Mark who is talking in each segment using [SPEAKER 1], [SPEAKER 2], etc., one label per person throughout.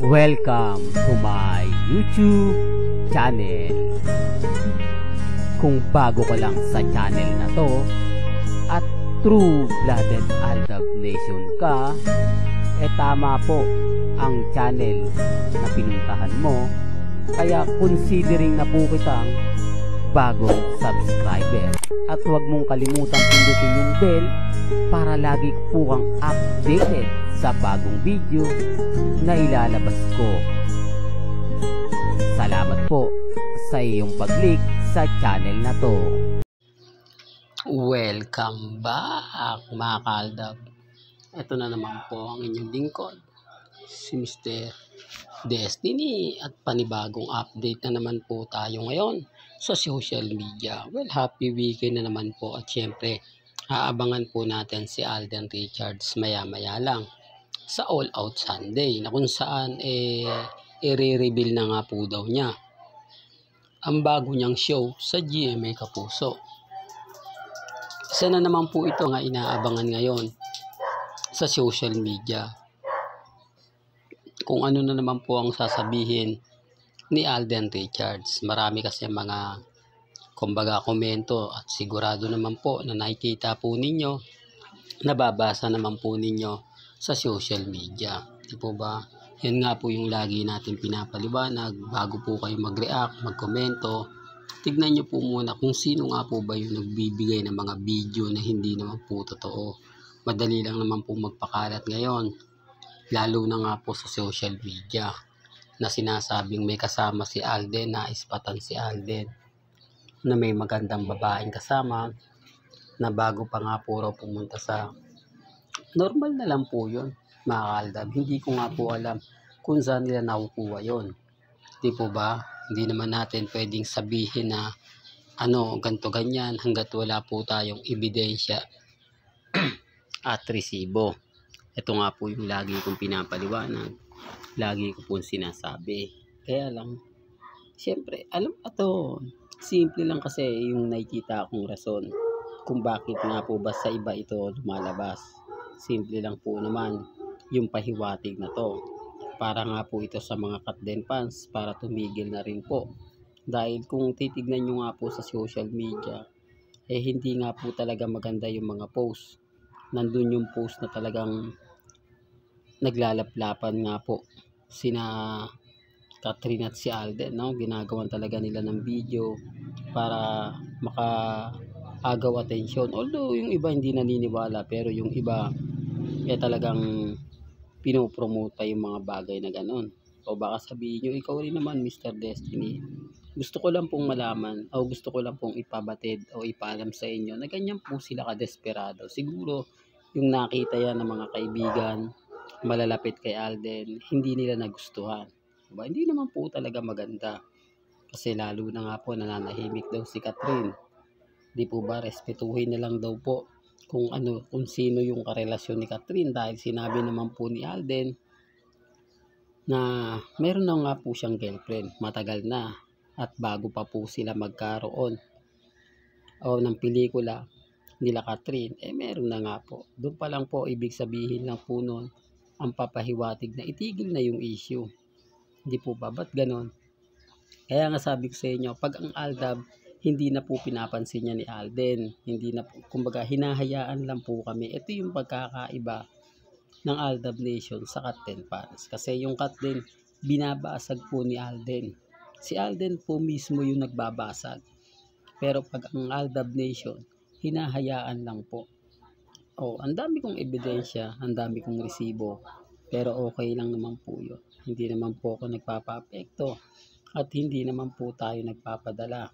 [SPEAKER 1] Welcome to my YouTube channel. Kung bago ka lang sa channel na to at true-blooded Aldab Nation ka, tama po ang channel na pinuntahan mo. Kaya considering na po kitang bagong subscriber. At huwag mong kalimutan pindutin yung bell para lagi po kang updated sa bagong video na ilalabas ko. Salamat po sa iyong pag-click sa channel na to. Welcome back mga kaaldab. Ito na naman po ang inyong lingkod, si Mr. Destiny, at panibagong update na naman po tayo ngayon sa social media. Well, happy weekend na naman po, at syempre aabangan po natin si Alden Richards maya-maya lang sa All Out Sunday, na kung saan i-reveal na nga po daw niya ang bago niyang show sa GMA Kapuso. Isa na naman po ito nga inaabangan ngayon sa social media, kung ano na naman po ang sasabihin ni Alden Richards. Marami kasi mga kumbaga komento, at sigurado naman po na nakikita po ninyo, nababasa naman po ninyo sa social media. Di po ba? Yan nga po yung lagi natin pinapaliwanag bago po kayo mag-react, mag-komento. Tignan nyo po muna kung sino nga po ba yung nagbibigay ng mga video na hindi naman po totoo. Madali lang naman po magpakalat ngayon, lalo na nga po sa social media, na sinasabing may kasama si Alden, na ispatan si Alden na may magandang babaeng kasama, na bago pa nga po raw pumunta sa normal na lang po yun mga kaaldab. Hindi ko nga po alam kung saan nila nakukuha yun. Di po ba? Hindi naman natin pwedeng sabihin na ganto ganyan hanggat wala po tayong ebidensya at resibo. Ito nga po yung lagi kong pinapaliwanag, lagi ko po sinasabi. Kaya lang, syempre, alam mo to, simple lang kasi yung nakikita akong rason kung bakit nga po ba sa iba ito lumalabas. Simple lang po naman yung pahiwatig na to. Para nga po ito sa mga Katden fans, para tumigil na rin po. Dahil kung titignan nyo nga po sa social media, hindi nga po talaga maganda yung mga post. Nandun yung post na talagang naglalaplapan nga po sina Catherine at si Alden, no? Ginagawan talaga nila ng video para makaagaw atensyon. Although yung iba hindi naniniwala, pero yung iba talagang pinopromote pa yung mga bagay na ganon. O baka sabihin nyo, ikaw rin naman Mr. Destiny, gusto ko lang pong malaman, o gusto ko lang pong ipabatid o ipaalam sa inyo na ganyan po sila kadesperado. Siguro yung nakita yan ng mga kaibigan malalapit kay Alden, hindi nila nagustuhan. Diba? Hindi naman po talaga maganda. Kasi lalo na nga po nananahimik daw si Catherine. Di po ba, respetuhin na lang daw po kung sino yung karelasyon ni Catherine, dahil sinabi naman po ni Alden na meron na nga po siyang girlfriend matagal na, at bago pa po sila magkaroon ng pelikula nila Catherine, meron na nga po. Doon pa lang po, ibig sabihin lang po nun, ang papahiwatig na itigil na yung issue. Hindi po ba? Ba't ganon? Kaya nga sabi ko sa inyo, pag ang Aldab hindi na po pinapansin niya ni Alden, hindi na po, kumbaga hinahayaan lang po kami. Ito yung pagkakaiba ng Aldab Nation sa Katden fans. Kasi yung Katden, binabasag po ni Alden. Si Alden po mismo yung nagbabasag. Pero pag ang Aldab Nation, hinahayaan lang po. Ang dami kong ebidensya, ang dami kong resibo, pero okay lang naman po yun. Hindi naman po ako nagpapa-apekto, at hindi naman po tayo nagpapadala.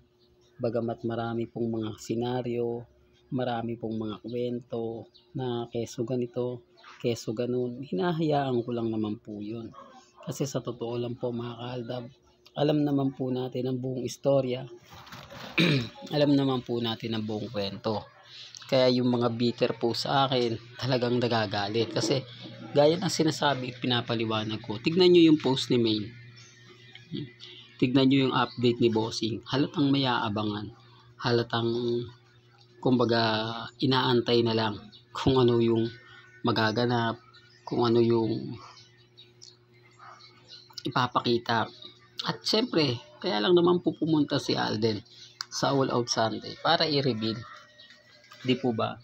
[SPEAKER 1] Bagamat marami pong mga senaryo, marami pong mga kwento na keso ganito, keso ganun, hinahayaan ko lang naman po yun. Kasi sa totoo lang po mga kaaldab, alam naman po natin ang buong istorya, alam naman po natin ang buong kwento. Kaya yung mga bitter po sa akin, talagang nagagalit. Kasi gaya ng sinasabi, pinapaliwanag ko, tignan nyo yung post ni Maine. Tignan nyo yung update ni Bossing. Halatang may aabangan. Halatang, kumbaga, inaantay na lang kung ano yung magaganap, kung ano yung ipapakita. At syempre, kaya lang naman po pumunta si Alden sa All Out Sunday para i-reveal, di po ba,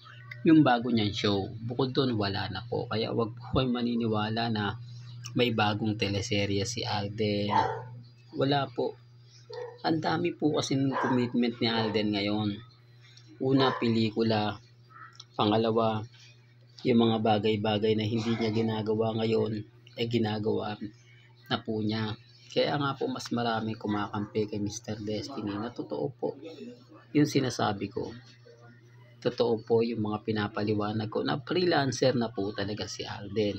[SPEAKER 1] yung bago niyang show. Bukod doon, wala na po. Kaya wag po kayo maniniwala na may bagong teleserye si Alden. Wala po. Ang dami po kasi ng commitment ni Alden ngayon. Una, pelikula. Pangalawa, yung mga bagay-bagay na hindi niya ginagawa ngayon, ay ginagawa na po niya. Kaya nga po mas marami kumakampi kay Mr. Destiny na totoo po yung sinasabi ko. Totoo po yung mga pinapaliwanag ko na freelancer na po talaga si Alden.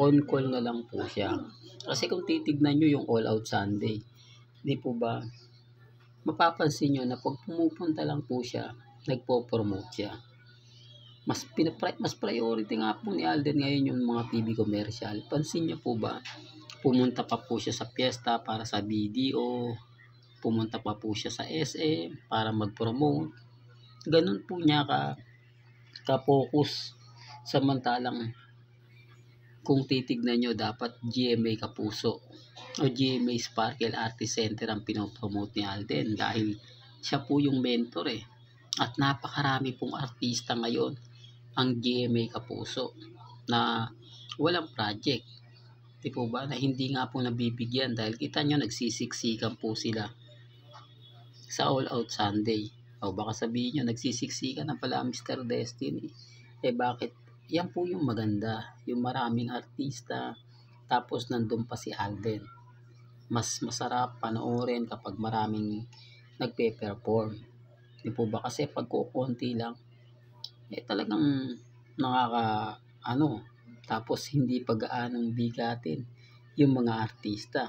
[SPEAKER 1] On call na lang po siya. Kasi kung titignan nyo yung All Out Sunday, di po ba, mapapansin nyo na pag pumupunta lang po siya, nagpo-promote siya. Mas priority nga po ni Alden ngayon yung mga TV commercial. Pansin niyo po ba, pumunta pa po siya sa piyesta para sa BDO, pumunta pa po siya sa SM para mag-promote. Ganun po niya ka-focus. Samantalang kung titignan nyo, dapat GMA Kapuso o GMA Sparkle Artist Center ang pinopromote ni Alden dahil siya po yung mentor eh. At napakarami pong artista ngayon ang GMA Kapuso na walang project. Di po ba? Na hindi nga po nabibigyan dahil kita nyo nagsisiksikan po sila sa All Out Sunday. O baka sabihin nyo, nagsisiksikan na pala Mr. Destiny. Eh bakit? Yan po yung maganda. Yung maraming artista, tapos nandun pa si Alden. Mas masarap panoorin kapag maraming nagpe-perform. Di po ba? Kasi pag kukunti lang, eh talagang tapos hindi pag-aanong bigatin yung mga artista.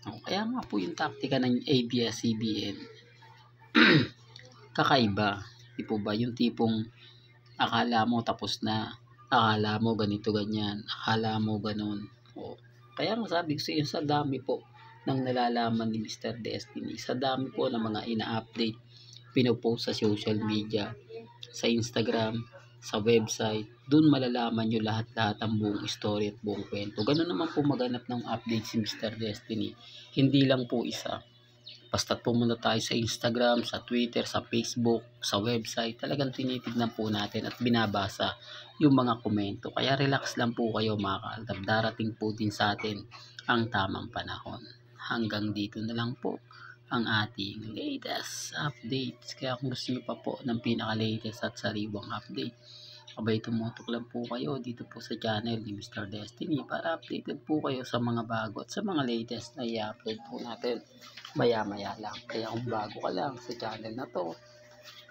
[SPEAKER 1] Kaya nga po yung taktika ng ABS-CBN kakaiba. Di po ba? Yung tipong akala mo tapos na, akala mo ganito ganyan, akala mo ganun. Kaya nga sabi ko sa sa dami po ng nalalaman ni Mr. Destiny, sa dami po ng mga ina-update, pinopost sa social media, sa Instagram, sa website, doon malalaman nyo lahat-lahat ang buong story at buong kwento. Ganun naman po maganap ng update si Mr. Destiny. Hindi lang po isa. Basta pumunta tayo sa Instagram, sa Twitter, sa Facebook, sa website, talagang tinitignan po natin at binabasa yung mga komento. Kaya relax lang po kayo mga kaaldab. Darating po din sa atin ang tamang panahon. Hanggang dito na lang po ang ating latest updates. Kaya kung gusto nyo pa po ng pinaka-latest at sariwang update, abay tumutok lang po kayo dito po sa channel ni Mr. Destiny para updated po kayo sa mga bago at sa mga latest na i-upload po natin maya-maya lang. Kaya kung bago ka lang sa channel na to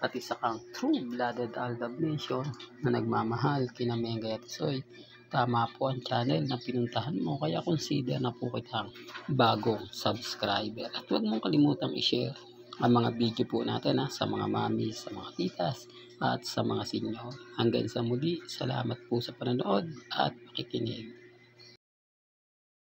[SPEAKER 1] at isa kang true-blooded Aldab Nation na nagmamahal kina Mengay at Soy, tama po ang channel na pinuntahan mo. Kaya consider na po kitang bagong subscriber. At huwag mong kalimutang i-share ang mga video po natin sa mga mami, sa mga titas, at sa mga senior. Hanggang sa muli, salamat po sa panonood at pakikinig.